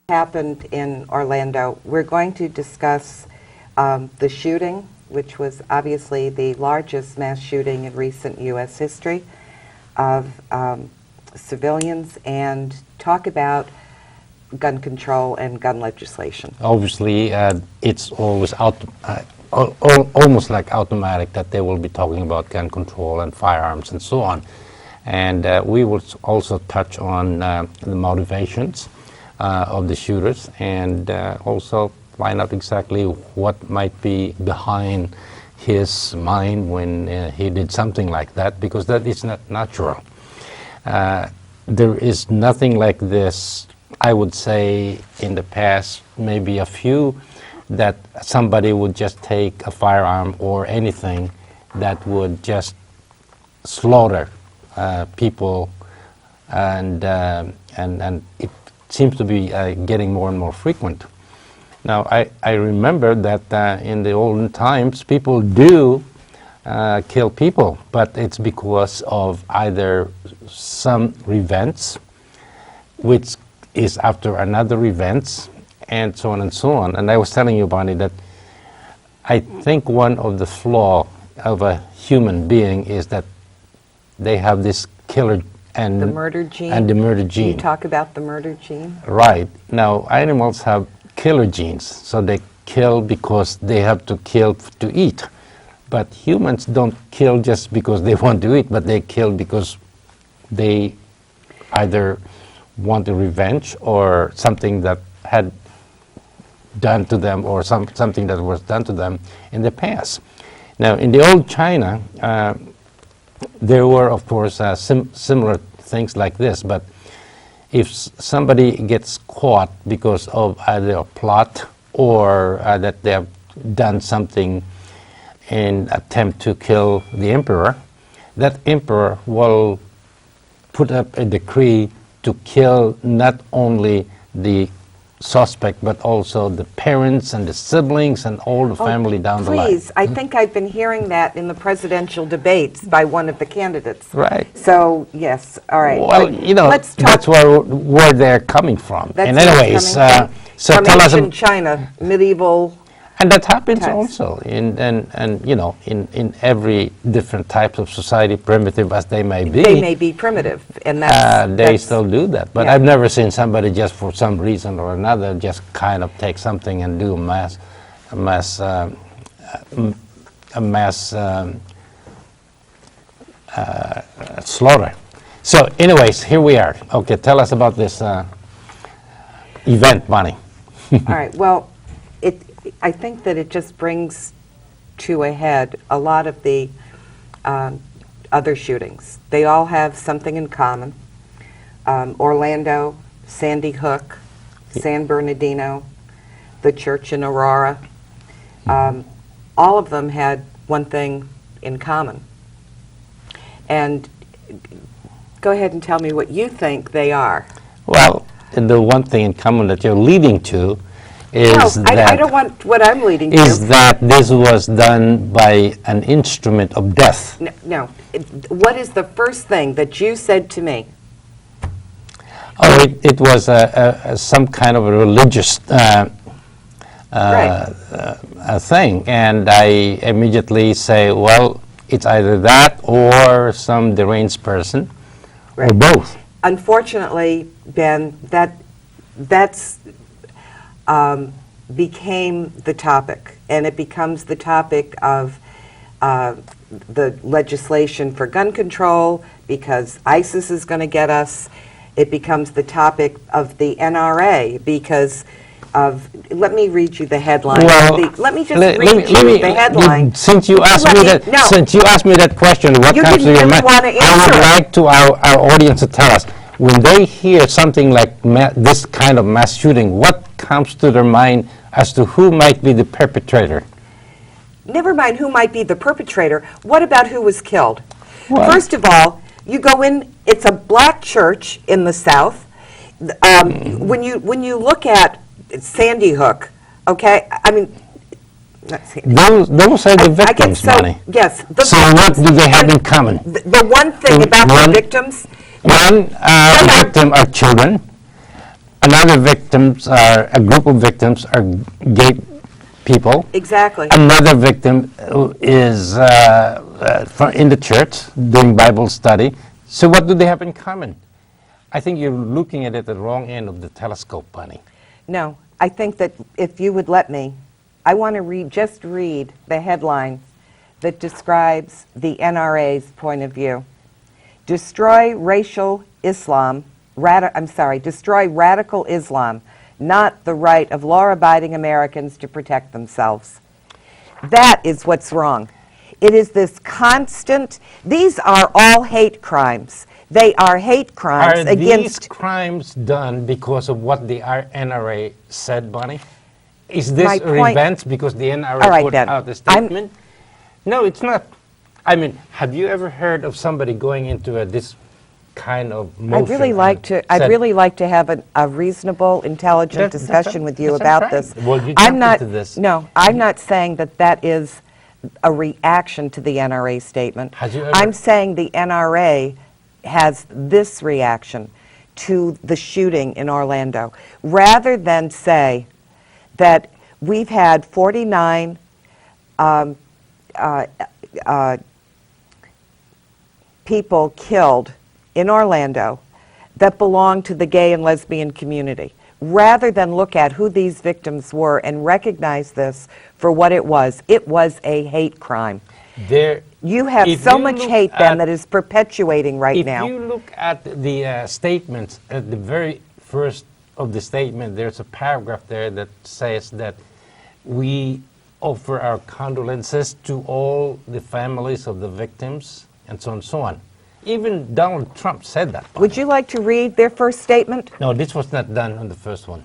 happened in Orlando. We're going to discuss the shooting, which was obviously the largest mass shooting in recent U.S. history of civilians, and talk about gun control and gun legislation. Obviously, it's always almost like automatic that they will be talking about gun control and firearms and so on. And we will also touch on the motivations of the shooters, and also find out exactly what might be behind his mind when he did something like that, because that is not natural. There is nothing like this, I would say, in the past, maybe a few, that somebody would just take a firearm or anything that would just slaughter people, and it seems to be getting more and more frequent. Now, I remember that in the olden times, people do kill people, but it's because of either some revenge, which is after another revenge, and so on and so on. And I was telling you, Bonnie, that I think one of the flaw of a human being is that they have this killer and the murder gene. And the murder gene. You talk about the murder gene? Right. Now, animals have killer genes, so they kill because they have to kill to eat. But humans don't kill just because they want to eat, but they kill because they either want a revenge or something that had done to them, or something that was done to them in the past. Now, in the old China, there were, of course, similar things like this, but if somebody gets caught because of either a plot or that they have done something in attempt to kill the emperor, that emperor will put up a decree to kill not only the suspect, but also the parents and the siblings and all the family down the line. Please, I think I've been hearing that in the presidential debates by one of the candidates. Right. So, yes, all right. Well, you know, let's talk. that's where they're coming from. That's and where anyways, it's coming so from tell us. ancient China, medieval. And that happens times. also in you know, in every different types of society, primitive as they may be. They may be primitive, and they still do that. But yeah. I've never seen somebody just for some reason or another just kind of take something and do a mass slaughter. So, anyways, here we are. Okay, tell us about this event, Bonnie. All right. Well, I think that it just brings to a head a lot of the other shootings. They all have something in common. Orlando, Sandy Hook, San Bernardino, the church in Aurora. All of them had one thing in common. And go ahead and tell me what you think they are. Well, the one thing in common that you're leading to is I don't want what I'm leading to. Is that this was done by an instrument of death. No. What is the first thing that you said to me? Oh, it was some kind of a religious thing. And I immediately say, well, it's either that or some deranged person, or both. Unfortunately, Ben, that's became the topic, and it becomes the topic of the legislation for gun control, because ISIS is going to get us. It becomes the topic of the NRA because of, let me read you the headline. Well, let me just read you the headline. Since you asked me that question, what comes to your mind? I would like to our audience to tell us, when they hear something like this kind of mass shooting, what comes to their mind as to who might be the perpetrator? Never mind who might be the perpetrator. What about who was killed? Well, first of all, you go in, it's a black church in the South. When you look at Sandy Hook, okay, I mean, those are the victims, Bonnie. Yes. So what do they have in common? The one thing about the victims, one victim are children. a group of victims are gay people. Exactly. Another victim is in the church doing Bible study. So what do they have in common? I think you're looking at it at the wrong end of the telescope, Bunny. No, I think that if you would let me, I want to just read the headline that describes the NRA's point of view. Destroy racial Islam, destroy radical Islam, not the right of law-abiding Americans to protect themselves. That is what's wrong. It is this constant, these are all hate crimes. They are hate crimes against... Are these crimes done because of what the NRA said, Bonnie? Is this revenge because the NRA put out a statement? No, it's not. I mean, have you ever heard of somebody going into this kind of motion? I'd really like to have a reasonable, intelligent discussion with you about this. Well, you jumped into this. No, I'm not saying that is a reaction to the NRA statement. I'm saying the NRA has this reaction to the shooting in Orlando. Rather than say that we've had 49 people killed in Orlando that belong to the gay and lesbian community, rather than look at who these victims were and recognize this for what it was a hate crime. You have so much hate then that is perpetuating right now. If you look at the statements, at the very first of the statement, there's a paragraph there that says that we offer our condolences to all the families of the victims, and so on and so on. Even Donald Trump said that. Would you like to read their first statement? No, this was not done on the first one.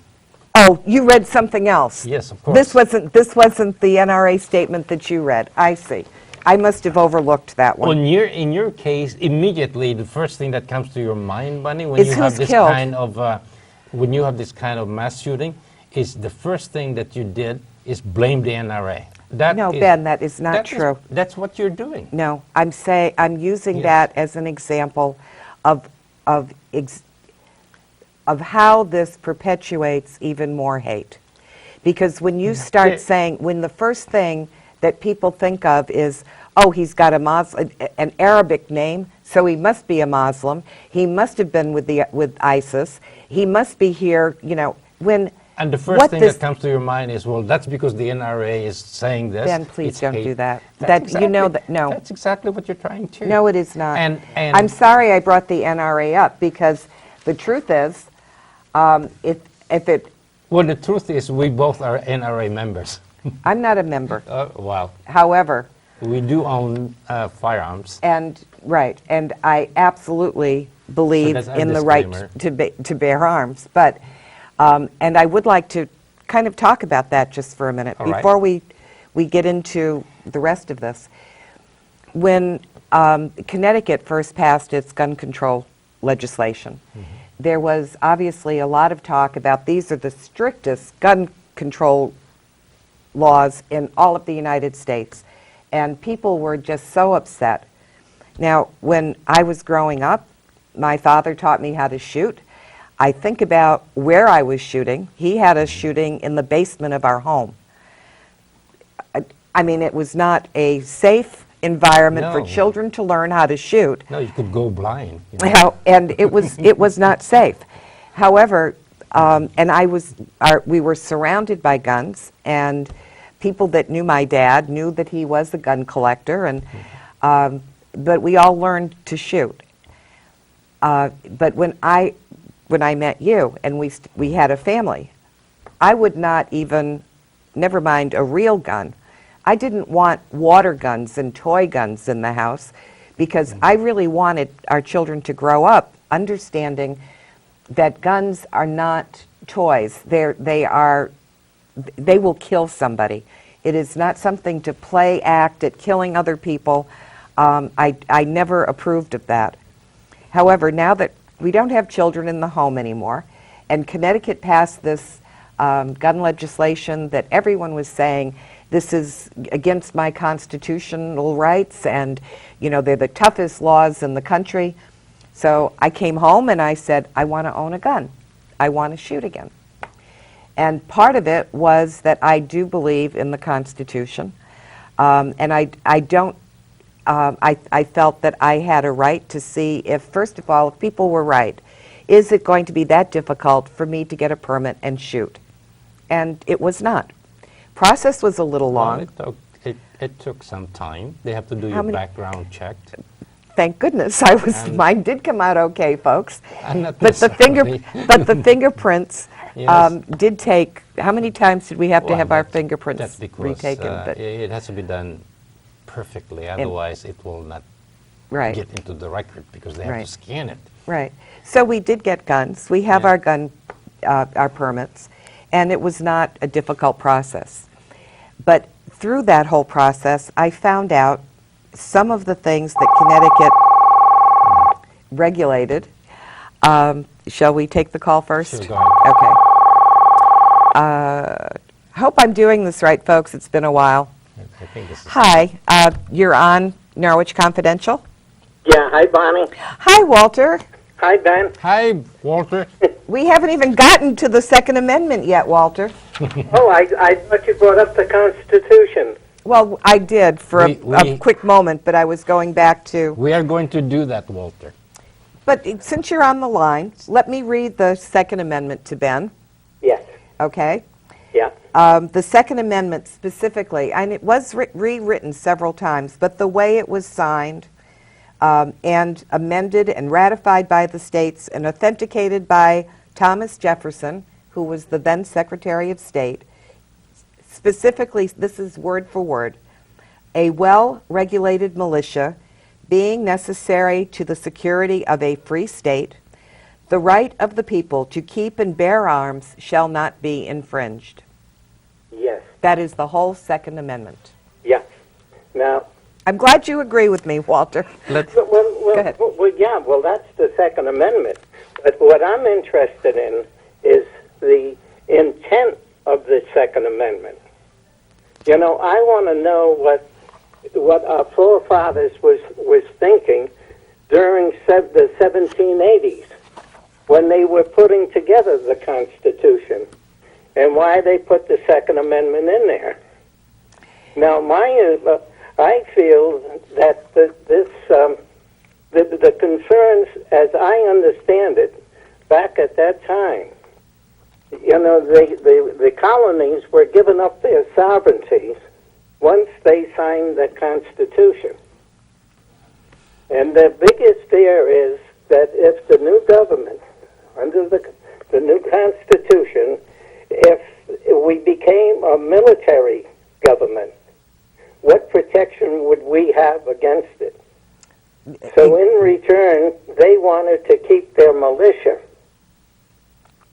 Oh, you read something else? Yes, of course. This wasn't the NRA statement that you read. I see. I must have overlooked that one. In your case, immediately the first thing that comes to your mind, Bunny, when you have this kind of mass shooting, is the first thing that you did is blame the NRA. Ben, that is not true. That's what you're doing. No, I'm using that as an example of how this perpetuates even more hate. Because when you start saying, when the first thing that people think of is, oh, he's got an Arabic name, so he must be a Muslim. He must have been with ISIS. He must be here, when... And the first thing that comes to your mind is, well, that's because the NRA is saying this. Ben, please don't do that. No. No. That's exactly what you're trying to. No, it is not. And I'm sorry I brought the NRA up, because the truth is, Well, the truth is we both are NRA members. I'm not a member. Wow. However, we do own firearms. And I absolutely believe in the right to bear arms. But and I would like to kind of talk about that just for a minute before we get into the rest of this. When Connecticut first passed its gun control legislation, there was obviously a lot of talk about these are the strictest gun control laws in all of the United States. And people were just so upset. Now, when I was growing up, my father taught me how to shoot. I think about where I was shooting. He had us shooting in the basement of our home. I mean, it was not a safe environment for children to learn how to shoot. No, you could go blind. And it was not safe. However, we were surrounded by guns, and people that knew my dad knew that he was a gun collector, and but we all learned to shoot. But when I met you and we had a family, I would not even, never mind a real gun, I didn't want water guns and toy guns in the house, because I really wanted our children to grow up understanding that guns are not toys. They will kill somebody. It is not something to play act at killing other people. I never approved of that. However, now that we don't have children in the home anymore, and Connecticut passed this gun legislation that everyone was saying, this is against my constitutional rights, and they're the toughest laws in the country. So I came home and I said, I want to own a gun. I want to shoot again. And part of it was that I do believe in the Constitution, and I don't. I felt that I had a right to see if, first of all, if people were right, is it going to be that difficult for me to get a permit and shoot? And it was not. Process was a little long. Well, it took some time. They have to do How your many- background check. Thank goodness mine did come out okay, folks. Not But the necessarily. but the fingerprints Yes. did take. How many times did we have to Well, have our that's fingerprints because retaken? But it has to be done perfectly, otherwise it will not right, get into the record because they have Right. to scan it. right. So we did get guns. We have Yeah. our gun, our permits, and it was not a difficult process. But through that whole process, I found out some of the things that Connecticut regulated. Shall we take the call first? Sure, go ahead. Okay. Hope I'm doing this right, folks. It's been a while. I think this is Hi, you're on Norwich Confidential. Yeah, hi, Bonnie. Hi, Walter. Hi, Ben. Hi, Walter. We haven't even gotten to the Second Amendment yet, Walter. Oh, I thought you brought up the Constitution. Well, I did for a We- quick moment, but I was going back to... We are going to do that, Walter. But since you're on the line, let me read the Second Amendment to Ben, Yes. okay? Yeah. The Second Amendment specifically, and it was rewritten several times, but the way it was signed and amended and ratified by the states and authenticated by Thomas Jefferson, who was the then Secretary of State, specifically, this is word for word, a well-regulated militia being necessary to the security of a free state, the right of the people to keep and bear arms shall not be infringed. Yes. That is the whole Second Amendment. Yeah. Now, I'm glad you agree with me, Walter. well, ahead. yeah, well, that's the Second Amendment. But what I'm interested in is the intent of the Second Amendment. You know, I want to know what our forefathers was thinking during the 1780s when they were putting together the Constitution, and why they put the Second Amendment in there. Now, I feel that the concerns, as I understand it, back at that time, you know, the colonies were giving up their sovereignty once they signed the Constitution. And the biggest fear is that if the new government, under the new Constitution, if we became a military government, what protection would we have against it? So in return, they wanted to keep their militia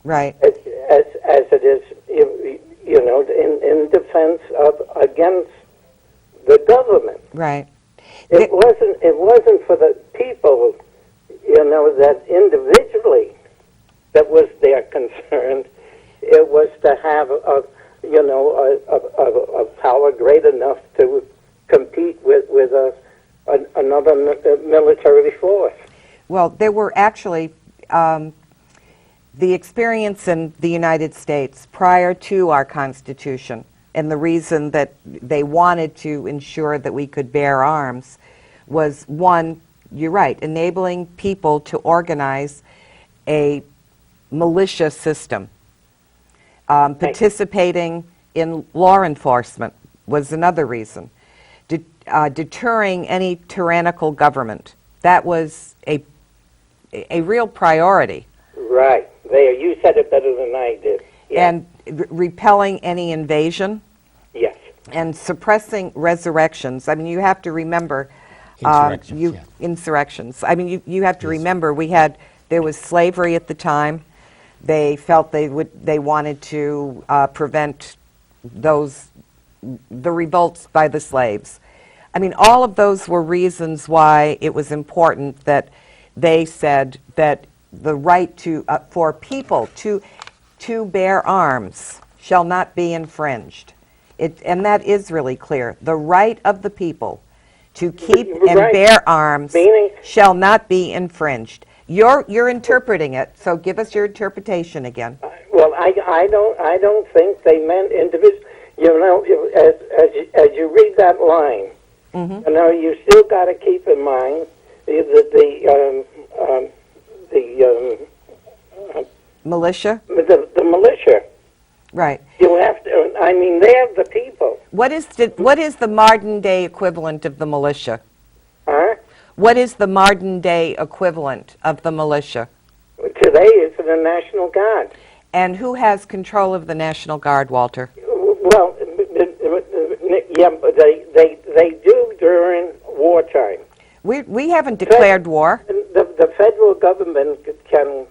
Right. as it is, you know, in defense of against the government. Right. It wasn't for the people, you know, that individually that was their concern. It was to have a power great enough to compete with another military force. Well, there were actually the experience in the United States prior to our Constitution, and the reason that they wanted to ensure that we could bear arms was, one, you're right, enabling people to organize a militia system. Participating in law enforcement was another reason. Deterring any tyrannical government. That was a real priority. Right. There, you said it better than I did. Yeah. And repelling any invasion Yes. and suppressing resurrections. I mean, you have to remember... Insurrections, yeah. Insurrections. I mean, you have to remember there was slavery at the time. They felt they wanted to prevent the revolts by the slaves. I mean, all of those were reasons why it was important that they said that the right for people to bear arms shall not be infringed. And that is really clear. The right of the people to keep and Right. bear arms Meaning- shall not be infringed. You're interpreting it, so give us your interpretation again. Well, I don't think they meant individual. You know, as you read that line, you know, you still got to keep in mind the Militia? the militia. Right. You have to. I mean, they're the people. What is the modern day equivalent of the militia? Huh? What is the modern day equivalent of the militia? Today it's the National Guard. And who has control of the National Guard, Walter? Well, yeah, but they do during wartime. We haven't declared war. The federal government can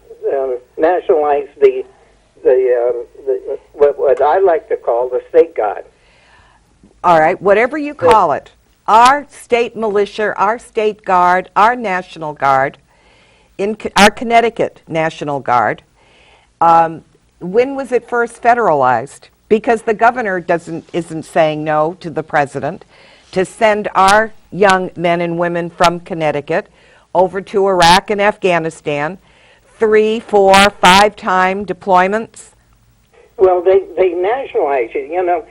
nationalize what I like to call the state guard. All right, whatever you call it. Our state militia, our state guard, our National Guard, our Connecticut National Guard, when was it first federalized? Because the governor isn't saying no to the president to send our young men and women from Connecticut over to Iraq and Afghanistan, 3, 4, 5-time deployments. Well, they nationalized it. You know,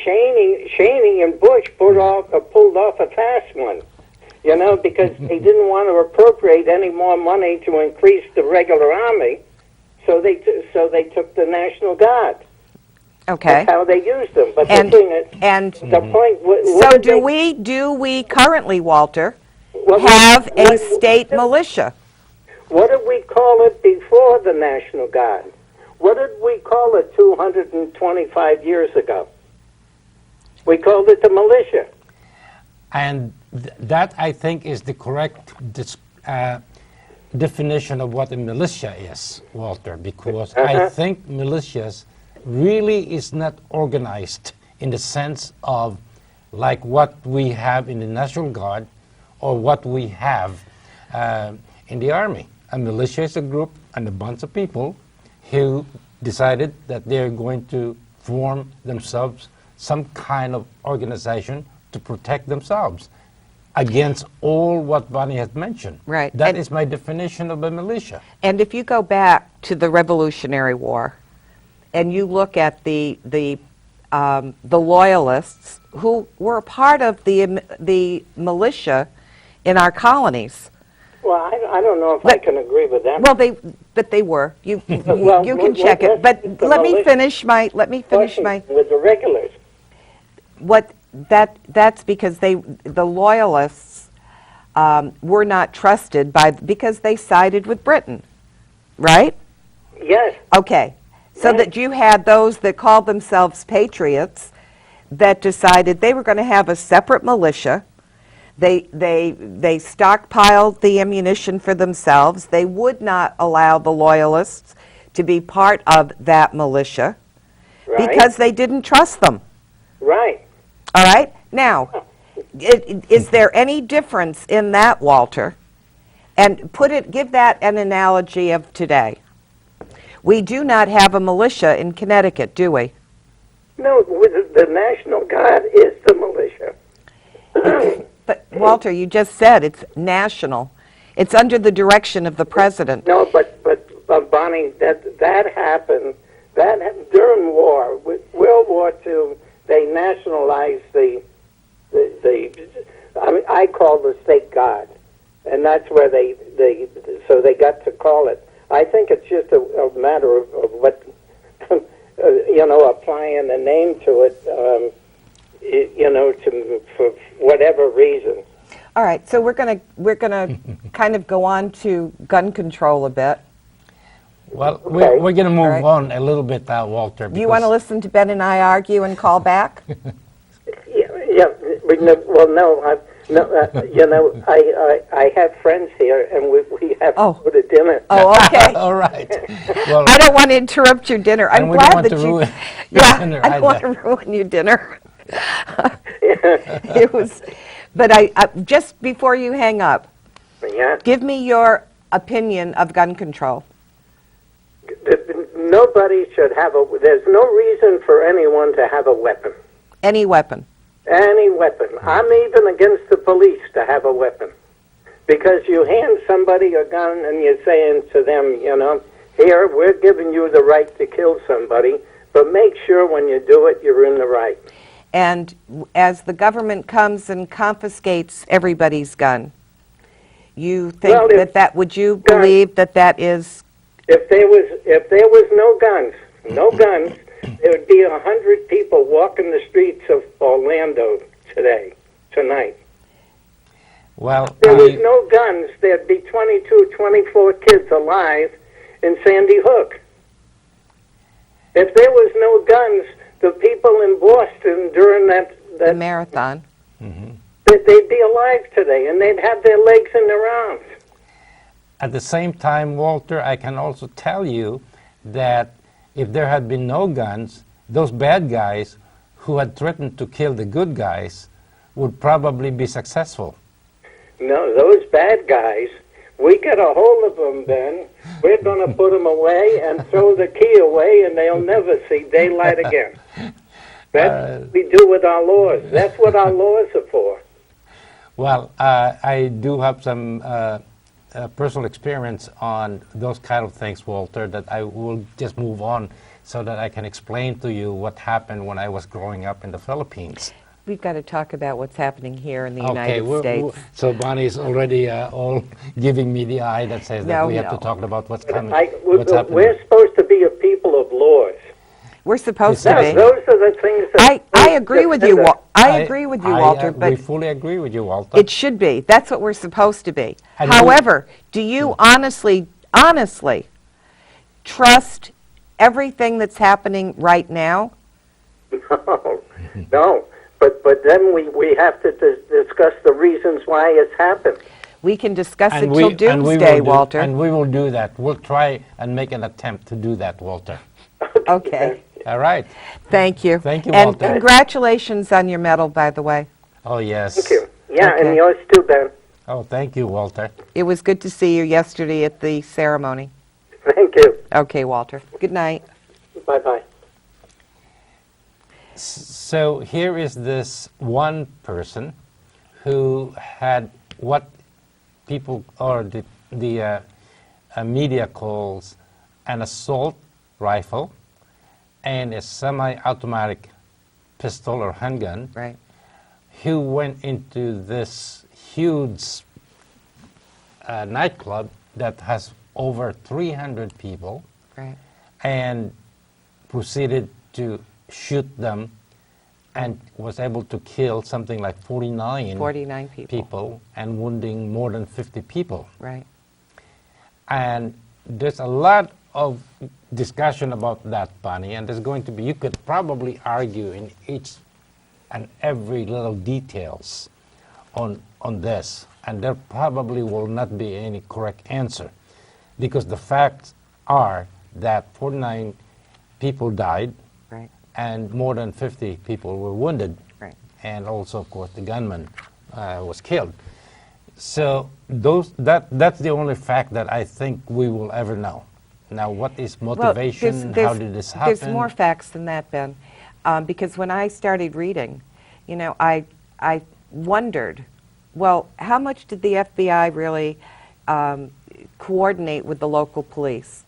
Cheney and Bush pulled off a fast one. You know, because they didn't want to appropriate any more money to increase the regular army, so they took the National Guard. Okay. That's how they used them. But And- the thing is, and- the point. So do we currently, Walter, have a state militia? What did we call it before the National Guard? What did we call it 225 years ago? We called it the militia. And that, I think, is the correct definition of what a militia is, Walter, because I think militias really is not organized in the sense of like what we have in the National Guard or what we have in the Army. A militia is a group and a bunch of people who decided that they're going to form themselves some kind of organization to protect themselves against all what Bonnie has mentioned. Right. That And- is my definition of a militia. And if you go back to the Revolutionary War, and you look at the loyalists who were a part of the militia in our colonies. Well, I don't know if I can agree with that. Well, they were. You Well, you can let's- check it. let's But keep the let me militia finish my with the regulars. that's because the loyalists were not trusted because they sided with Britain, right? Yes. Okay. So Right. that you had those that called themselves patriots that decided they were going to have a separate militia. They stockpiled the ammunition for themselves. They would not allow the loyalists to be part of that militia Right. because they didn't trust them. Right. All right? Now, is there any difference in that, Walter? And give that an analogy of today. We do not have a militia in Connecticut, do we? No, the National Guard is the militia. But, Walter, you just said it's national. It's under the direction of the president. No, but Bonnie, that happened. During war, with World War II, they nationalized the I mean, I call the state guard, and that's where they got to call it. I think it's just a matter of what applying a name to it, for whatever reason. All right, so we're gonna kind of go on to gun control a bit. Well, Okay. we're going to move All right. on a little bit, Walter. Do you want to listen to Ben and I argue and call back? Yeah. Well, no. I have friends here, and we have to go to dinner. Oh, okay. All right. Well, I don't want to interrupt your dinner. I'm and we don't glad want that to you. ruin your Yeah, dinner I don't want to either. ruin your dinner. It was, but I just before you hang up, Yeah. give me your opinion of gun control. Nobody should have there's no reason for anyone to have a weapon. Any weapon. Any weapon. I'm even against the police to have a weapon. Because you hand somebody a gun and you're saying to them, here, we're giving you the right to kill somebody, but make sure when you do it, you're in the right. And as the government comes and confiscates everybody's gun, you think Well, would you believe that is... If there was no guns, there would be 100 people walking the streets of Orlando tonight. Well, If there was no guns, there'd be 22, 24 kids alive in Sandy Hook. If there was no guns, the people in Boston during the marathon, they'd be alive today, and they'd have their legs in their arms. at the same time, Walter, I can also tell you that if there had been no guns, those bad guys who had threatened to kill the good guys would probably be successful. No, those bad guys, we get a hold of them then, we're going to put them away and throw the key away, and they'll never see daylight again. That's what we do with our laws. That's what our laws are for. Well, I do have some personal experience on those kind of things, Walter, that I will just move on so that I can explain to you what happened when I was growing up in the Philippines. we've got to talk about what's happening here in the United States. So Bonnie's already all giving me the eye that says that we have to talk about what's coming. What's happening. We're supposed to be a people of laws. We're supposed to be. Those are the things that... I agree with you, I agree with you, Walter, but... We fully agree with you, Walter. It should be. That's what we're supposed to be. And However, do you honestly trust everything that's happening right now? No. But then we have to discuss the reasons why it's happened. We can discuss it till doomsday, Walter. And we will do that. We'll try and make an attempt to do that, Walter. Okay. All right. Thank you. Thank you, and Walter. congratulations on your medal, by the way. Oh, yes. Thank you. Yeah, Okay. and yours too, Ben. Oh, thank you, Walter. It was good to see you yesterday at the ceremony. Thank you. Okay, Walter. Good night. Bye-bye. So here is this one person who had what people or the media calls an assault rifle and a semi-automatic pistol or handgun. Right. Who went into this huge nightclub that has over 300 people. Right. And proceeded to shoot them and was able to kill something like 49 people. And wounding more than 50 people. Right. And there's a lot of discussion about that, Bonnie, and there's going to be, you could probably argue in each and every little details on this, and there probably will not be any correct answer, because the facts are that 49 people died, Right. and more than 50 people were wounded, Right. and also, of course, the gunman was killed. So that's the only fact that I think we will ever know. Now, what is motivation? Well, how did this happen? There's more facts than that, Ben, because when I started reading, I wondered, well, how much did the FBI really coordinate with the local police?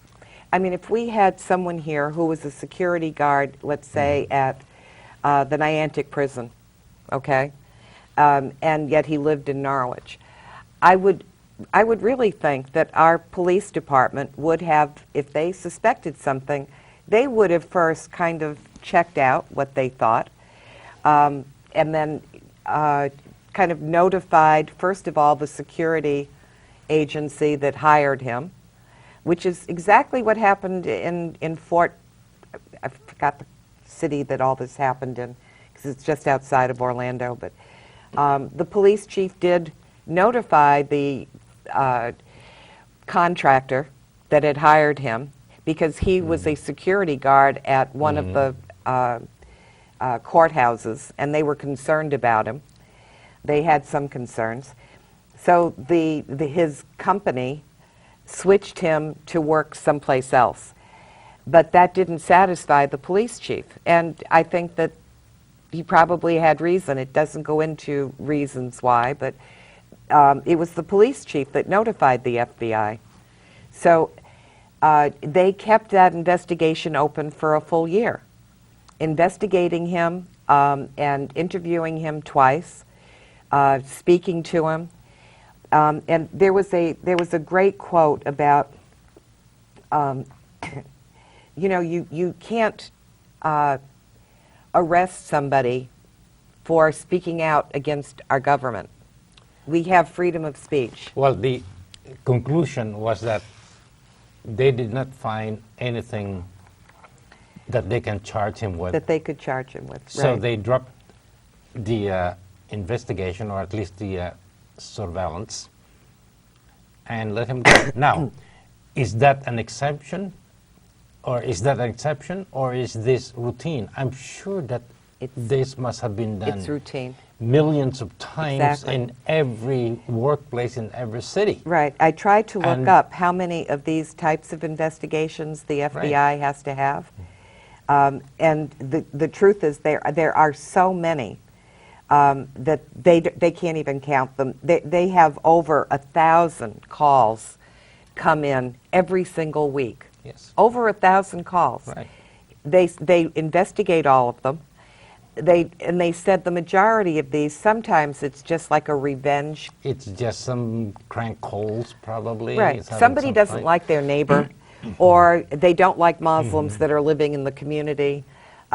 I mean, if we had someone here who was a security guard, let's say, at the Niantic prison, okay, and yet he lived in Norwich, I would really think that our police department would have, if they suspected something, they would have first kind of checked out what they thought, and then kind of notified, first of all, the security agency that hired him, which is exactly what happened in Fort, I forgot the city that all this happened in, because it's just outside of Orlando, but the police chief did notify the contractor that had hired him, because he was a security guard at one of the courthouses, and they were concerned about him. They had some concerns. So his company switched him to work someplace else. But that didn't satisfy the police chief. And I think that he probably had reason. It doesn't go into reasons why, but it was the police chief that notified the FBI. So they kept that investigation open for a full year, investigating him and interviewing him twice, speaking to him. And there was a great quote about, you can't arrest somebody for speaking out against our government. We have freedom of speech. Well, the conclusion was that they did not find anything that they can charge him with. That they could charge him with. So right. they dropped the investigation, or at least the surveillance, and let him go. Now, is that an exception? Or is that an exception, or is this routine? I'm sure that this must have been done It's routine. millions of times Exactly. in every workplace in every city. Right. I tried to look And- up how many of these types of investigations the FBI has to have. And the truth is there are so many that they can't even count them. They have over 1,000 calls come in every single week. Yes. Over 1,000 calls. Right. They investigate all of them. They said the majority of these, sometimes it's just like a revenge. It's just some crank calls, probably. Right. It's having Somebody some doesn't fight. like their neighbor, or they don't like Muslims that are living in the community,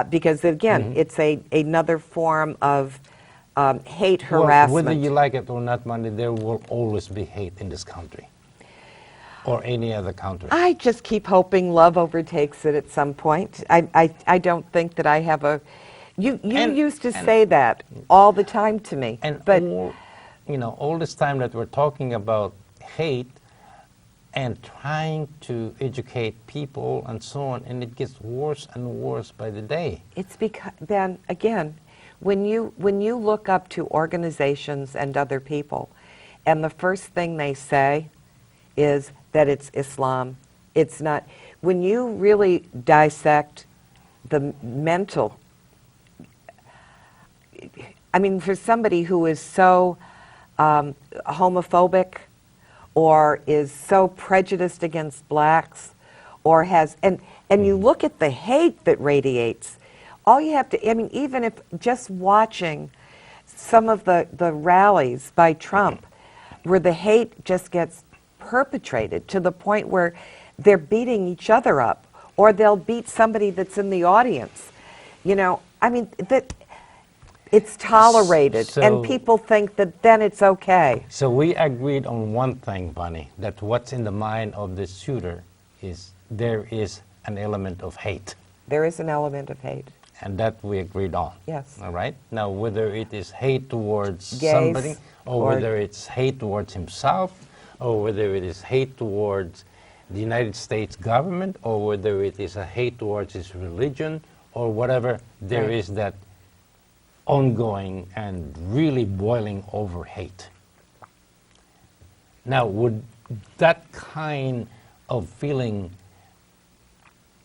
because again, it's another form of hate Well, harassment. whether you like it or not, Mandy, there will always be hate in this country. Or any other country. I just keep hoping love overtakes it at some point. I don't think that I have a... You used to say that all the time to me. And all this time that we're talking about hate and trying to educate people and so on, and it gets worse and worse by the day. It's because, Ben, again, when you look up to organizations and other people, and the first thing they say is that it's Islam. It's not. When you really dissect the mental, I mean, for somebody who is so homophobic or is so prejudiced against blacks or has, and you look at the hate that radiates, all you have to, I mean, even if just watching some of the rallies by Trump where the hate just gets perpetrated to the point where they're beating each other up, or they'll beat somebody that's in the audience. I mean, that it's tolerated, So- and people think that then it's okay. So we agreed on one thing, Bunny, that what's in the mind of the shooter is there is an element of hate. There is an element of hate. And that we agreed on. Yes. All right? Now, whether it is hate towards Gays somebody, or or- whether it's hate towards himself, or whether it is hate towards the United States government, or whether it is a hate towards his religion, or whatever, there Right. is that ongoing and really boiling over hate. Now, would that kind of feeling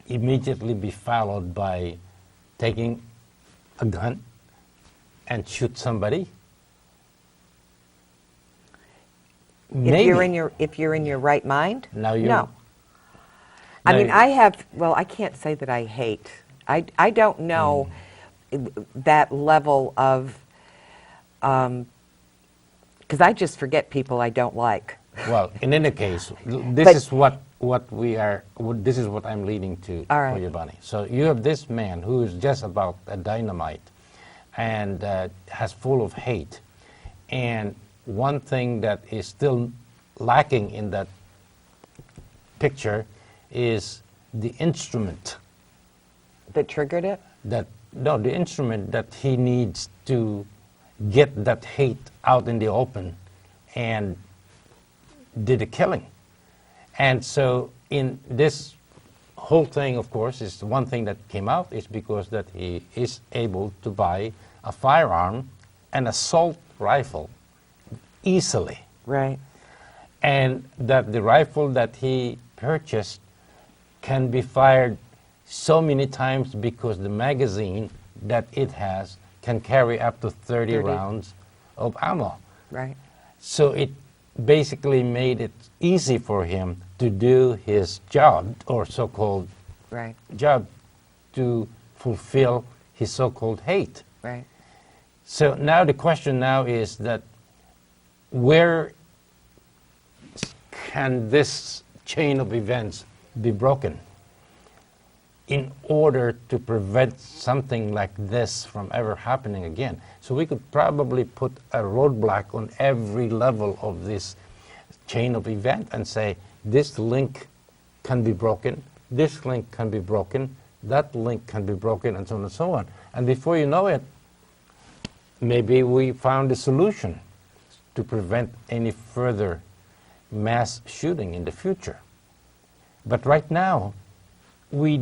immediately be followed by taking a gun and shoot somebody? If you're in your right mind? Now you- No. I Now mean, you- I can't say that I hate. I don't know that level of, because I just forget people I don't like. Well, in any case, this But- is this is what I'm leading to All right. for you, Bunny. So you have this man who is just about a dynamite and has full of hate. And one thing that is still lacking in that picture is the instrument That triggered it? the instrument that he needs to get that hate out in the open and did a killing. And so in this whole thing, of course, is the one thing that came out is because that he is able to buy a firearm, an assault rifle, easily. Right. And that the rifle that he purchased can be fired so many times because the magazine that it has can carry up to 30 30. rounds of ammo. Right. So it basically made it easy for him to do his job, or so-called Right. job, to fulfill his so-called hate. Right. So now the question now is that where can this chain of events be broken in order to prevent something like this from ever happening again? So we could probably put a roadblock on every level of this chain of event and say, this link can be broken, this link can be broken, that link can be broken, and so on and so on. And before you know it, maybe we found a solution to prevent any further mass shooting in the future. But right now, we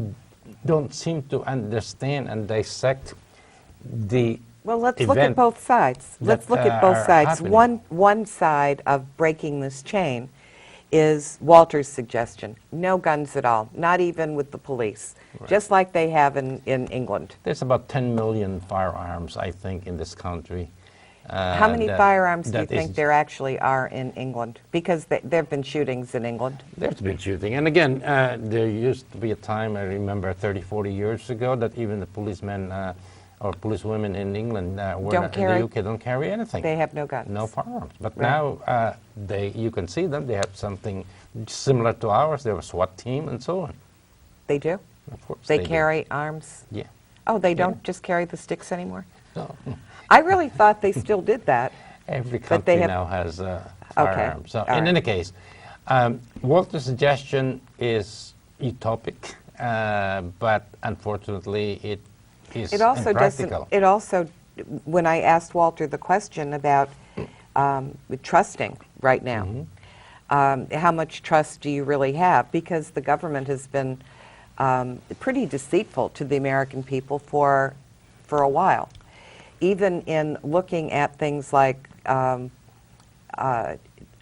don't seem to understand and dissect the Well, let's look at event both sides. Let's that, look at both are sides. happening. One side of breaking this chain is Walter's suggestion. No guns at all, not even with the police, just like they have in England. There's about 10 million firearms, I think, in this country. How many that- firearms do you that think is- there actually are in England? Because there have been shootings in England. There's been shooting. And again, there used to be a time, I remember 30, 40 years ago, that even the policemen or policewomen in England were Don't not, carry- in the UK don't carry anything. They have no guns. No firearms. But Right. now you can see them. They have something similar to ours. They have a SWAT team and so on. They do? Of course They do. carry arms? Yeah. Oh, they don't just carry the sticks anymore? So, I really thought they still did that. every But country they have- now has firearms. So all in right. any case, Walter's suggestion is utopic, but unfortunately it is It also doesn't, impractical. it also, when I asked Walter the question about trusting right now, how much trust do you really have? Because the government has been pretty deceitful to the American people for a while. Even in looking at things like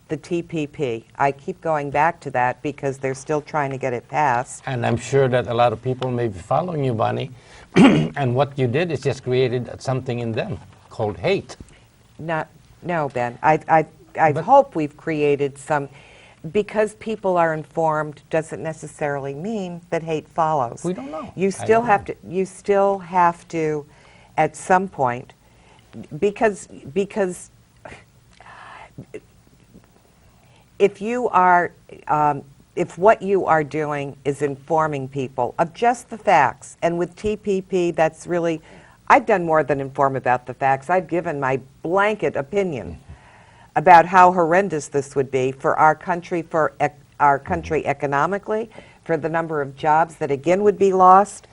the TPP. I keep going back to that because they're still trying to get it passed. And I'm sure that a lot of people may be following you, Bonnie, and what you did is just created something in them called hate. No, Ben. I hope we've created some. Because people are informed doesn't necessarily mean that hate follows. We don't know. You I still don't have know. to. You still have to, at some point, because if you are, if what you are doing is informing people of just the facts, and with TPP, that's really, I've done more than inform about the facts. I've given my blanket opinion about how horrendous this would be for our country, our country economically, for the number of jobs that again would be lost.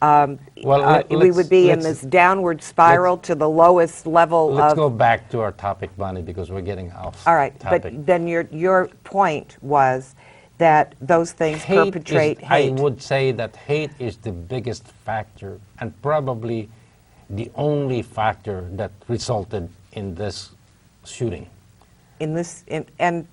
We would be in this downward spiral to the lowest level Let's of. go back to our topic, Bonnie, because we're getting off All right, topic. but then your point was that those things perpetrate hate. I would say that hate is the biggest factor and probably the only factor that resulted in this shooting. In this, in And-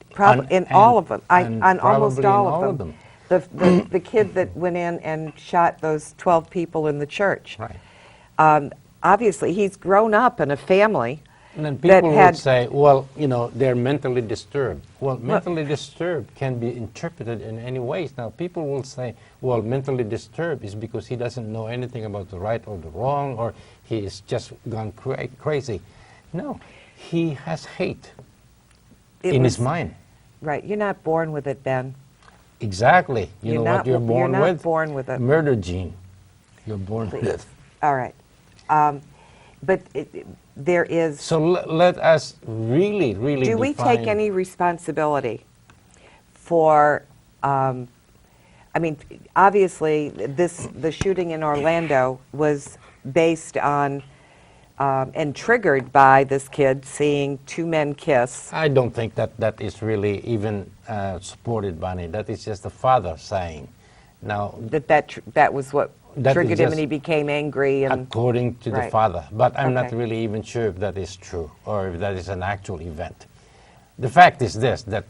all of them, and on almost probably in all all of of them. them. The kid that went in and shot those 12 people in the church. Right. Obviously, he's grown up in a family And then that people had. would say, well, you know, they're mentally disturbed. Well, mentally disturbed can be interpreted in any ways. Now, people will say, well, mentally disturbed is because he doesn't know anything about the right or the wrong, or he's just gone crazy. No, he has hate it in was- his mind. Right, you're not born with it, Ben. Exactly. You know what you're born not with? born with it. Murder gene. You're born with Please. it. All right, but there is. So let us really, really Do we define. take any responsibility for, I mean, obviously, the shooting in Orlando was based on and triggered by this kid seeing two men kiss. I don't think that is really even supported, Bonnie. That is just the father saying. Now, That was what That is triggered him, just and he became angry. And according to the Right. father, but I'm not Okay. really even sure if that is true or if that is an actual event. The fact is this, that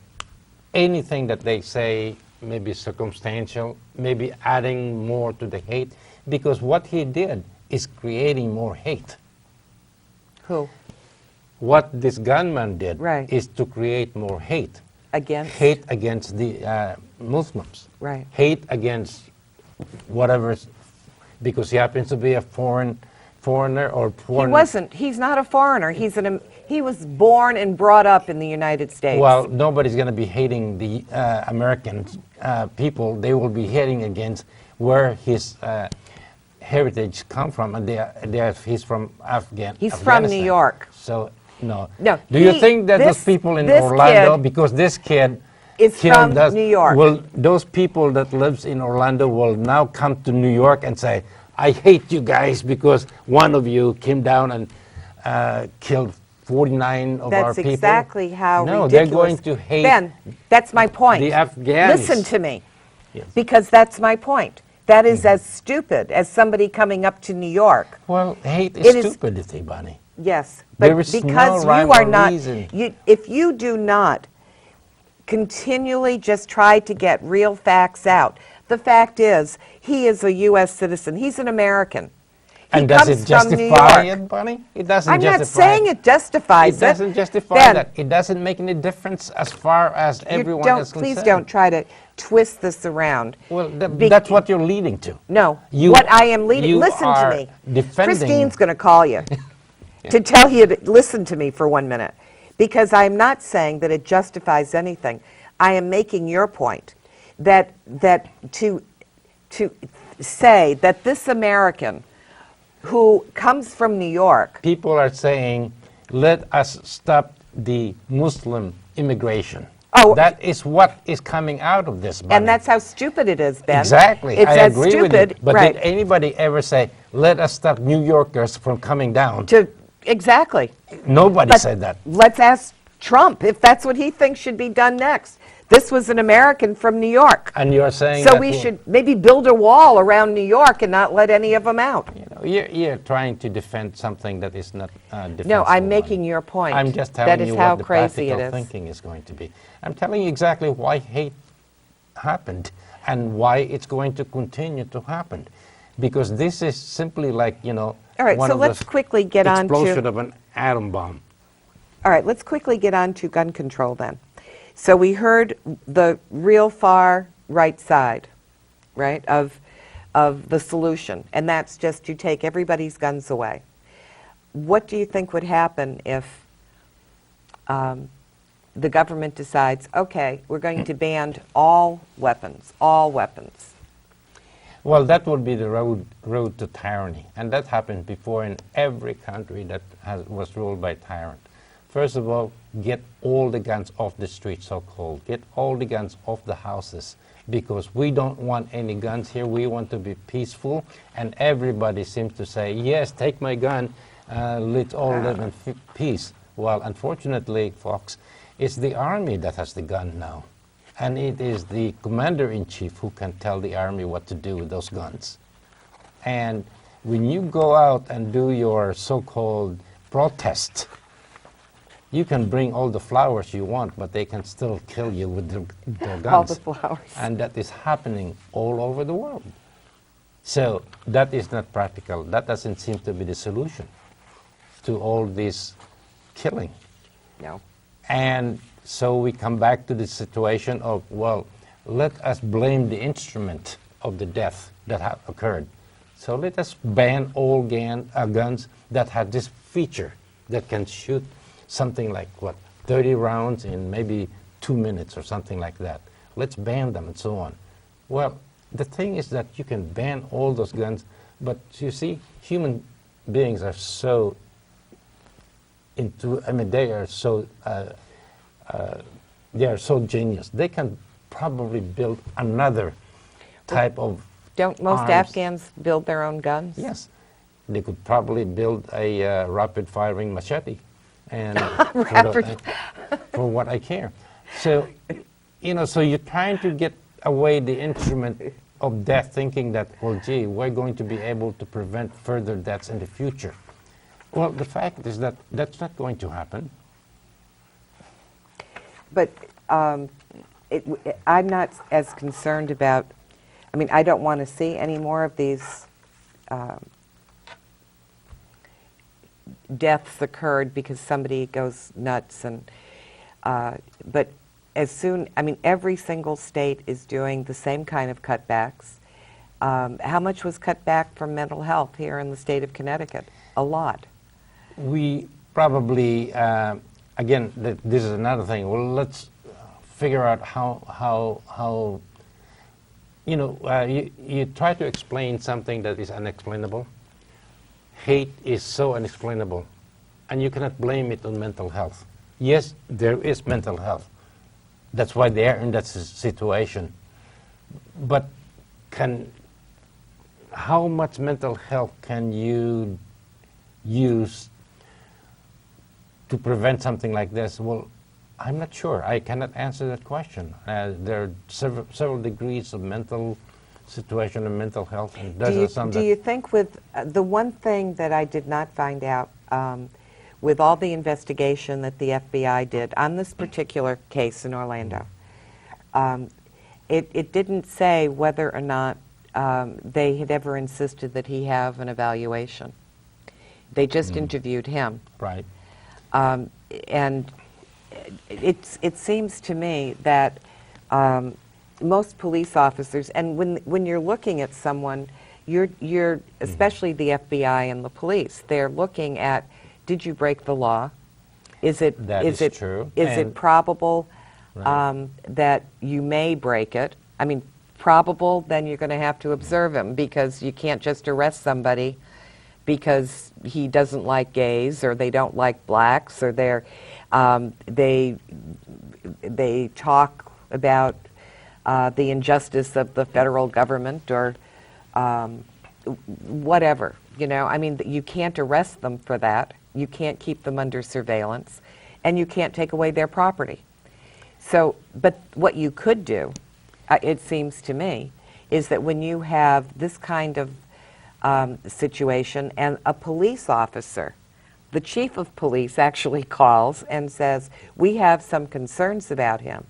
anything that they say may be circumstantial, maybe adding more to the hate, because what he did is creating more hate. who? What this gunman did Right. is to create more hate. Against? Hate against the Muslims. Right. Hate against whatever, because he happens to be a foreigner or foreign. He wasn't. He's not a foreigner. He was born and brought up in the United States. Well, nobody's going to be hating the American people. They will be hating against where his heritage come from, and he's from Afghanistan. He's from New York. So no. No. Do you think that those people in Orlando, because this kid is from New York, will those people that lives in Orlando will now come to New York and say, "I hate you guys because one of you came down and killed 49 of our people"? That's exactly how No, ridiculous. they're going to hate Ben, that's my point. the Afghans. Listen to me, Yes. because that's my point. That is as stupid as somebody coming up to New York. Well, hate It is is- stupidity, Bonnie. Yes, but There is because no rhyme you are or not, reason. if you do not continually just try to get real facts out, the fact is he is a U.S. citizen. He's an American. He And does comes it from New justify York. it, Bonnie? It doesn't I'm justify not saying it justifies It doesn't justify Ben, that. It doesn't make any difference as far as you everyone don't, is please concerned. don't try to twist this around. Well, Be- that's what you're leading to. No, You- what I am leading, you listen to are me. defending- Christine's going to call you to tell you to listen to me for 1 minute, because I'm not saying that it justifies anything. I am making your point that to say that this American who comes from New York, People are saying, let us stop the Muslim immigration. Oh. That is what is coming out of this, Bonnie. and that's how stupid it is, Ben. Exactly. It's I as agree stupid, with you. But right? did anybody ever say, let us stop New Yorkers from coming down? Exactly. Nobody But said that. let's ask Trump if that's what he thinks should be done next. This was an American from New York. And you're saying So that we should maybe build a wall around New York and not let any of them out. You know, you're trying to defend something that is not defensible. No, I'm Bonnie. making your point. I'm just That telling is you how what the crazy it practical is. thinking is going to be. I'm telling you exactly why hate happened and why it's going to continue to happen. Because this is simply like, All right, one so of let's the quickly get on explosion to... of an atom bomb. All right, let's quickly get on to gun control then. So we heard the real far right side, right, of the solution, and that's just to take everybody's guns away. What do you think would happen if the government decides, okay, we're going to ban all weapons, all weapons? Well, that would be the road to tyranny. And that happened before in every country that was ruled by tyrant. First of all, get all the guns off the street, so-called. Get all the guns off the houses, because we don't want any guns here. We want to be peaceful. And everybody seems to say, yes, take my gun. Let's all live in peace. Well, unfortunately, folks, it's the army that has the gun now. And it is the commander-in-chief who can tell the army what to do with those guns. And when you go out and do your so-called protest, you can bring all the flowers you want, but they can still kill you with their guns. All the flowers. And that is happening all over the world. So that is not practical. That doesn't seem to be the solution to all this killing. No. And so we come back to the situation of, well, let us blame the instrument of the death that occurred. So let us ban all guns that have this feature that can shoot something like, 30 rounds in maybe 2 minutes or something like that. Let's ban them and so on. Well, the thing is that you can ban all those guns, but you see, human beings are so they are so genius. They can probably build another type of Don't most arms. Afghans build their own guns? Yes, they could probably build a rapid-firing machete, and for what I care. So, so you're trying to get away the instrument of death, thinking that, well, gee, we're going to be able to prevent further deaths in the future. Well, the fact is that that's not going to happen. But I'm not as concerned about, I don't want to see any more of these deaths occurred because somebody goes nuts, and but as soon, I mean, every single state is doing the same kind of cutbacks. How much was cut back from mental health here in the state of Connecticut? A lot. We probably, again, this is another thing. Well, let's figure out how you know, you try to explain something that is unexplainable. Hate is so unexplainable, and you cannot blame it on mental health. Yes, there is mental health. That's why they are in that situation. But how much mental health can you use to prevent something like this? Well, I'm not sure. I cannot answer that question. There are several degrees of mental situation and mental health. And Do you think with the one thing that I did not find out with all the investigation that the FBI did on this particular case in Orlando, it didn't say whether or not they had ever insisted that he have an evaluation. They just interviewed him. Right. And it seems to me that most police officers, and when you're looking at someone, you're especially the FBI and the police, they're looking at, did you break the law? Is it true? Is it probable that you may break it? I mean, probable, then you're going to have to observe him, because you can't just arrest somebody because he doesn't like gays or they don't like blacks, or they talk about the injustice of the federal government, or whatever, you know. I mean, you can't arrest them for that. You can't keep them under surveillance, and you can't take away their property. So, but what you could do, it seems to me, is that when you have this kind of situation and a police officer, the chief of police actually calls and says, we have some concerns about him.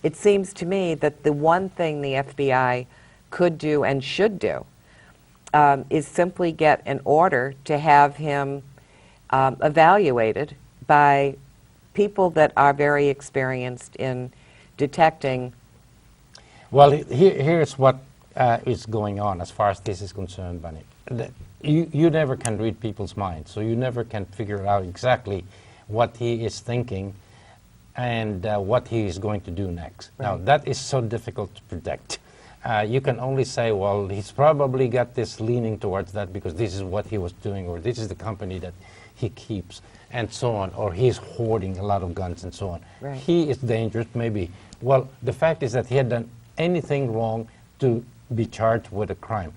It seems to me that the one thing the FBI could do and should do is simply get an order to have him evaluated by people that are very experienced in detecting. Well, here's what is going on as far as this is concerned, Bunny. You never can read people's minds, so you never can figure out exactly what he is thinking and what he is going to do next. Right. Now, that is so difficult to predict. You can only say, well, he's probably got this leaning towards that because this is what he was doing, or this is the company that he keeps, and so on, or he's hoarding a lot of guns and so on. Right. He is dangerous, maybe. Well, the fact is that he had done anything wrong to be charged with a crime.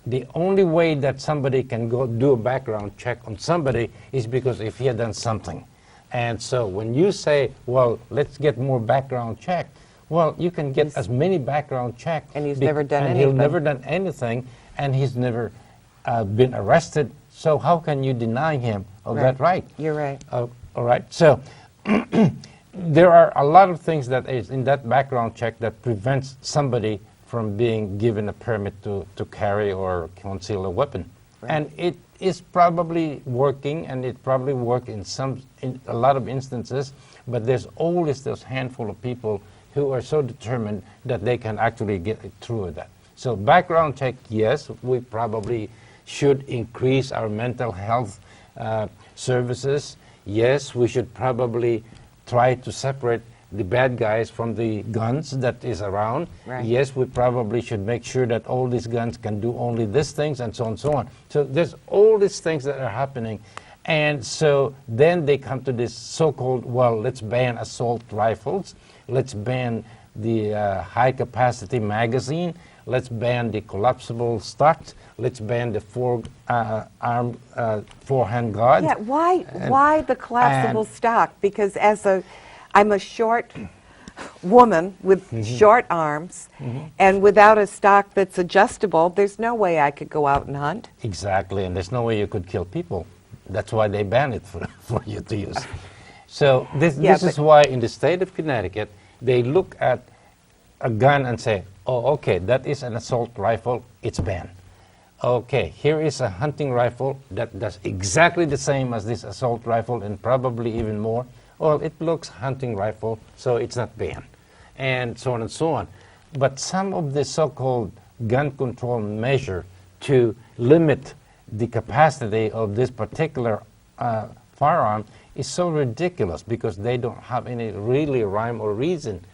The only way that somebody can go do a background check on somebody is because if he had done something. And so when you say, well, let's get more background check, well, you can get as many background checks. And he's never done anything. And he'll never done anything, and he's never been arrested. So how can you deny him of that right? You're right. All right. So there are a lot of things that is in that background check that prevents somebody from being given a permit to carry or conceal a weapon. Right. And it is probably working, and it probably works in a lot of instances, but there's always this handful of people who are so determined that they can actually get through with that. So background check, yes, we probably should increase our mental health services. Yes, we should probably try to separate the bad guys from the guns that is around. Right. Yes, we probably should make sure that all these guns can do only these things, and so on and so on. So there's all these things that are happening. And so then they come to this so-called, well, let's ban assault rifles. Let's ban the high-capacity magazine. Let's ban the collapsible stocks. Let's ban the forehand guard. Yeah, why the collapsible stock? Because I'm a short woman with short arms, and without a stock that's adjustable, there's no way I could go out and hunt. Exactly, and there's no way you could kill people. That's why they ban it for you to use. So this is why in the state of Connecticut, they look at a gun and say, oh, okay, that is an assault rifle, it's banned. Okay, here is a hunting rifle that does exactly the same as this assault rifle and probably even more. Well, it looks hunting rifle, so it's not banned, and so on and so on. But some of the so-called gun control measure to limit the capacity of this particular firearm is so ridiculous because they don't have any really rhyme or reason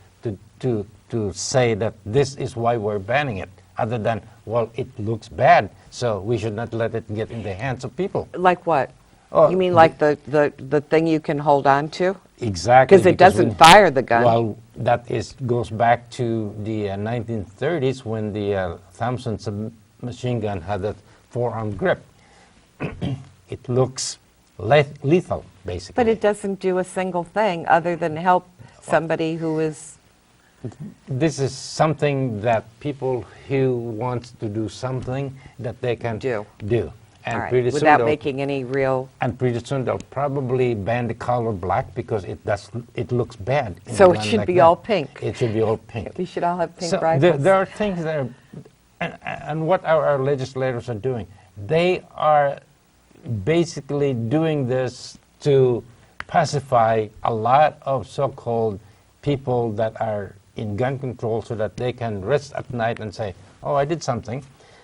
to say that this is why we're banning it, other than, well, it looks bad, so we should not let it get in the hands of people. Like what? Oh, You mean like the thing you can hold on to? Exactly. Because it doesn't fire the gun. Well, that goes back to the 1930s when the Thompson submachine gun had that forearm grip. It looks lethal, basically. But it doesn't do a single thing other than help somebody who is... This is something that people who want to do something that they can Do. And All right, pretty soon without they'll- making any real... And pretty soon they'll probably ban the color black because it looks bad. in So a it gun should like be that. all pink. It should be all pink. We should all have pink So rifles. there are things that are, and what our legislators are doing, they are basically doing this to pacify a lot of so-called people that are in gun control so that they can rest at night and say, oh, I did something.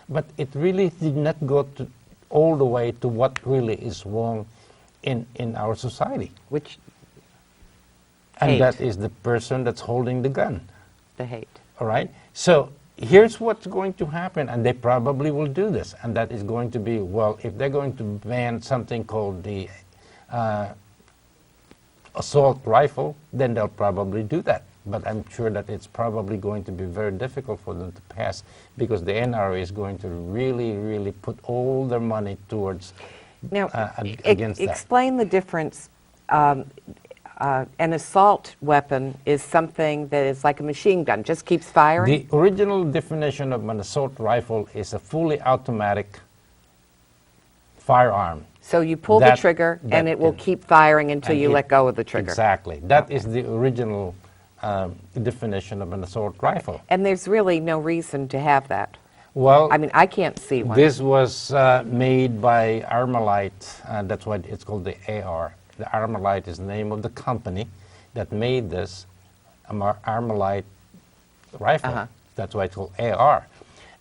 But it really did not go all the way to what really is wrong in our society. Which, And hate. that is the person that's holding the gun. the hate. All right? So here's what's going to happen, and they probably will do this, and that is going to be, well, if they're going to ban something called the assault rifle, then they'll probably do that. But I'm sure that it's probably going to be very difficult for them to pass because the NRA is going to really, really put all their money towards Now, against that. explain the difference. An assault weapon is something that is like a machine gun, just keeps firing? The original definition of an assault rifle is a fully automatic firearm. So you pull the That- trigger that and it will can- keep firing until and you it- let go of the trigger. Exactly. That is the original definition of an assault rifle. And there's really no reason to have that. Well, I mean, I can't see one. this was made by Armalite. That's why it's called the AR. The Armalite is the name of the company that made this Armalite rifle. Uh-huh. That's why it's called AR.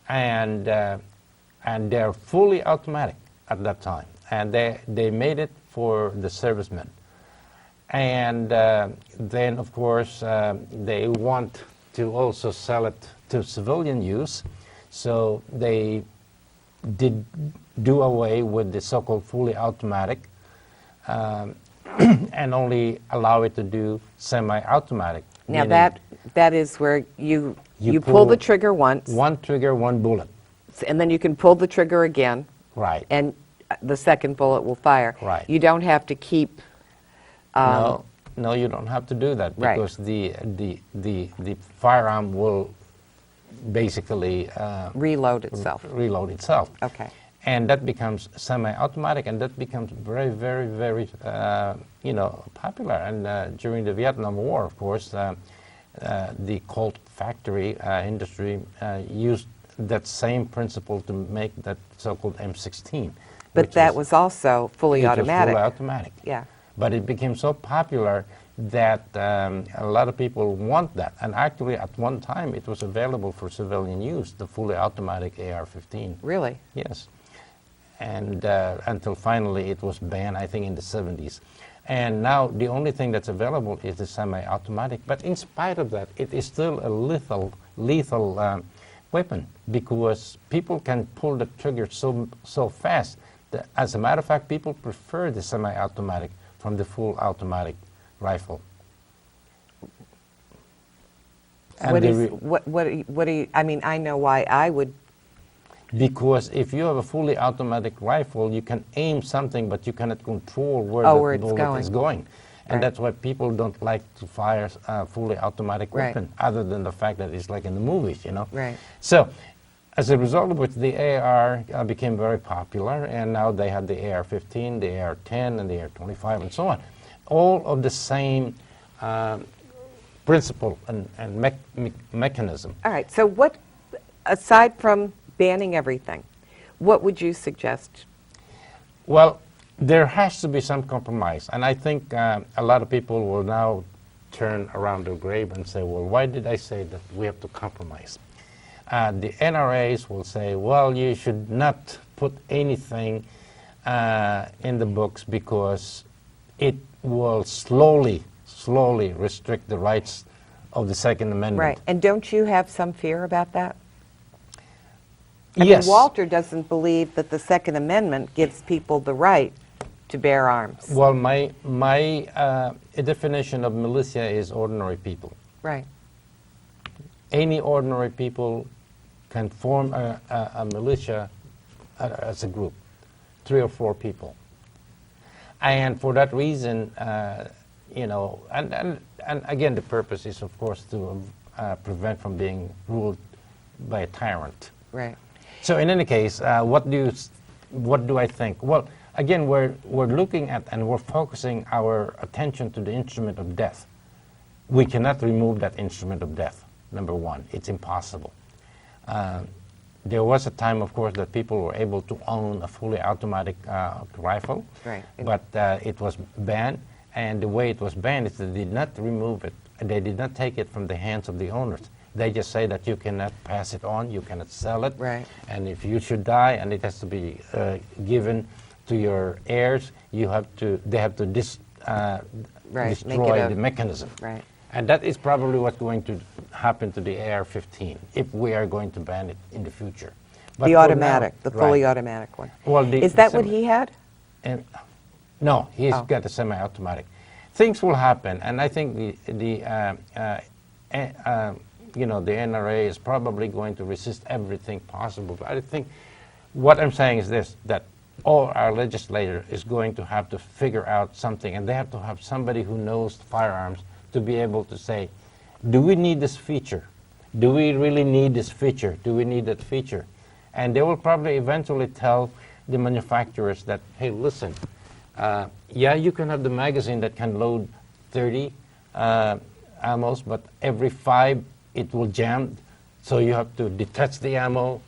And they're fully automatic at that time. And they made it for the servicemen. And then, of course, they want to also sell it to civilian use. So they did do away with the so-called fully automatic and only allow it to do semi-automatic. Now meaning that is where you You pull the pull trigger once, one trigger, one bullet. and then you can pull the trigger again, Right. and the second bullet will fire. Right. You don't have to keep... No, you don't have to do that Right. because the firearm will basically reload itself. reload itself. Okay. And that becomes semi-automatic, and that becomes very, very, very, popular. And during the Vietnam War, of course, the Colt factory industry used that same principle to make that so-called M16. But which that is- was also fully it was automatic. fully automatic. Yeah. But it became so popular that a lot of people want that. And actually, at one time, it was available for civilian use, the fully automatic AR-15. Really? Yes. And until finally it was banned, I think, in the 70s. And now the only thing that's available is the semi-automatic. But in spite of that, it is still a lethal weapon because people can pull the trigger so fast that, as a matter of fact, people prefer the semi-automatic from the full automatic rifle. And What the is what do you? I mean, I know why I would. Because if you have a fully automatic rifle, you can aim something, but you cannot control where Oh, the where it's bullet going. is going. And Right. that's why people don't like to fire a fully automatic Right. weapon, other than the fact that it's like in the movies, Right. So, as a result of which, the AR became very popular, and now they have the AR-15, the AR-10, and the AR-25, and so on. All of the same principle and mechanism. All right. So what, aside from banning everything, What would you suggest? Well, there has to be some compromise, and I think a lot of people will now turn around their grave and say, well, why did I say that we have to compromise? The NRAs will say, well, you should not put anything in the books because it will slowly restrict the rights of the Second Amendment. Right. And don't you have some fear about that? I Yes. mean, Walter doesn't believe that the Second Amendment gives people the right to bear arms. Well, my definition of militia is ordinary people. Right. Any ordinary people can form a militia as a group, 3 or 4 people. And for that reason, you know, and again, the purpose is, of course, to prevent from being ruled by a tyrant. Right. So in any case, what do I think? Well, again, we're looking at and we're focusing our attention to the instrument of death. We cannot remove that instrument of death, number one. It's impossible. There was a time, of course, that people were able to own a fully automatic rifle, Right. but it was banned, and the way it was banned is they did not remove it. They did not take it from the hands of the owners. They just say that you cannot pass it on, you cannot sell it, Right. and if you should die and it has to be given to your heirs, they have to Right. Make destroy it the mechanism. Right. And that is probably what's going to happen to the AR-15 if we are going to ban it in the future. But The for automatic, now- the fully right. automatic one. Well, Is that what he had? And no, he's Oh. got a semi-automatic. Things will happen, and I think you know, the NRA is probably going to resist everything possible. But I think what I'm saying is this: that all our legislator is going to have to figure out something, and they have to have somebody who knows firearms to be able to say, do we need this feature? Do we really need this feature? Do we need that feature? And they will probably eventually tell the manufacturers that, hey, listen, yeah, you can have the magazine that can load 30 ammos, but every 5 it will jam, so you have to detach the ammo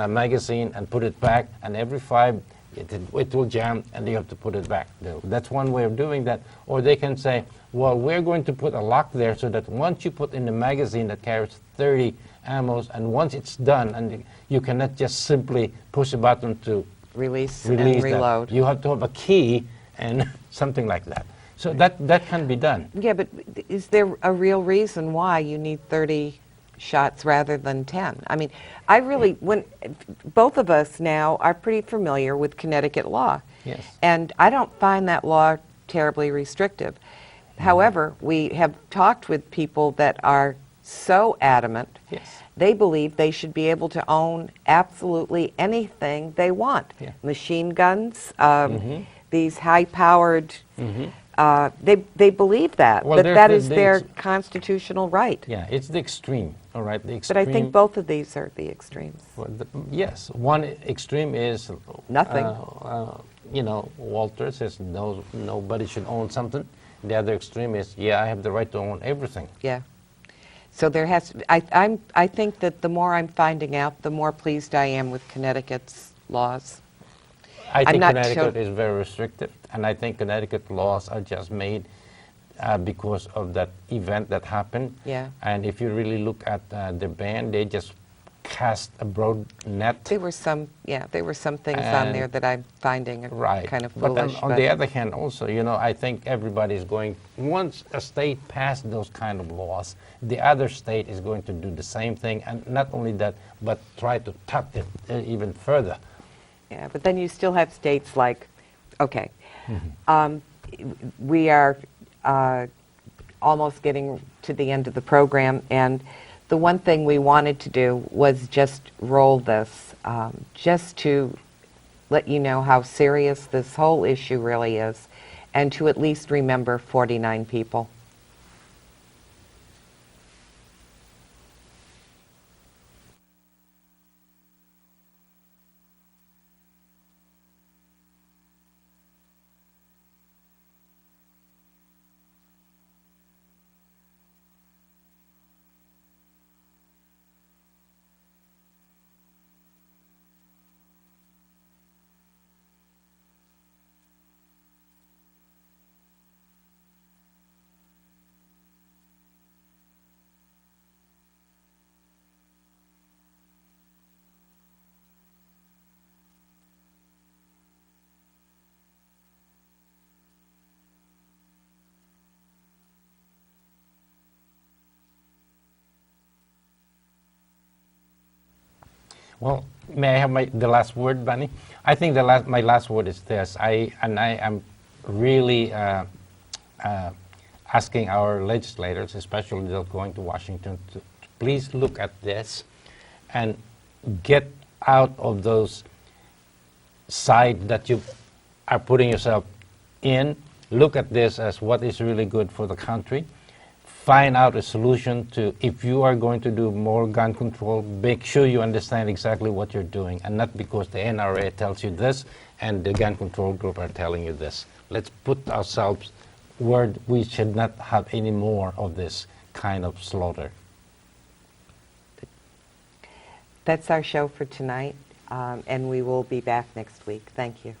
magazine and put it back, and every 5 it will jam and you have to put it back. That's one way of doing that. Or they can say, well, we're going to put a lock there so that once you put in the magazine that carries 30 ammos, and once it's done, and you cannot just simply push a button to Release release and that. reload. You have to have a key and something like that. So that can be done. Yeah, but is there a real reason why you need 30 shots rather than 10? I mean, I really, when both of us now are pretty familiar with Connecticut law. Yes. And I don't find that law terribly restrictive. However, we have talked with people that are so adamant. Yes. They believe they should be able to own absolutely anything they want. Yeah. Machine guns, these high-powered, they believe that, Well, that there's that the- is their the- constitutional right. Yeah, it's the extreme, all right? The But I extreme. think both of these are the extremes. Well, yes, one extreme is Nothing. You know, Walter says no, nobody should own something. The other extreme is, yeah, I have the right to own everything. Yeah. So there has to be, I think that the more I'm finding out, the more pleased I am with Connecticut's laws. I think not Connecticut sure- is very restrictive, and I think Connecticut laws are just made because of that event that happened. Yeah. And if you really look at the ban, they just cast a broad net. There were some things on there And- that I'm finding Right. kind of But foolish. on the other hand, also, you know, I think everybody is going, once a state passed those kind of laws, the other state is going to do the same thing, and not only that, but try to tuck it even further. Yeah, but then you still have states like, okay, we are almost getting to the end of the program, and the one thing we wanted to do was just roll this, just to let you know how serious this whole issue really is, and to at least remember 49 people. Well, may I have the last word, Bunny? I think my last word is this. I am really asking our legislators, especially those going to Washington, to please look at this and get out of those side that you are putting yourself in. Look at this as what is really good for the country. Find out a solution to, if you are going to do more gun control, make sure you understand exactly what you're doing, and not because the NRA tells you this and the gun control group are telling you this. Let's put ourselves where we should not have any more of this kind of slaughter. That's our show for tonight, and we will be back next week. Thank you.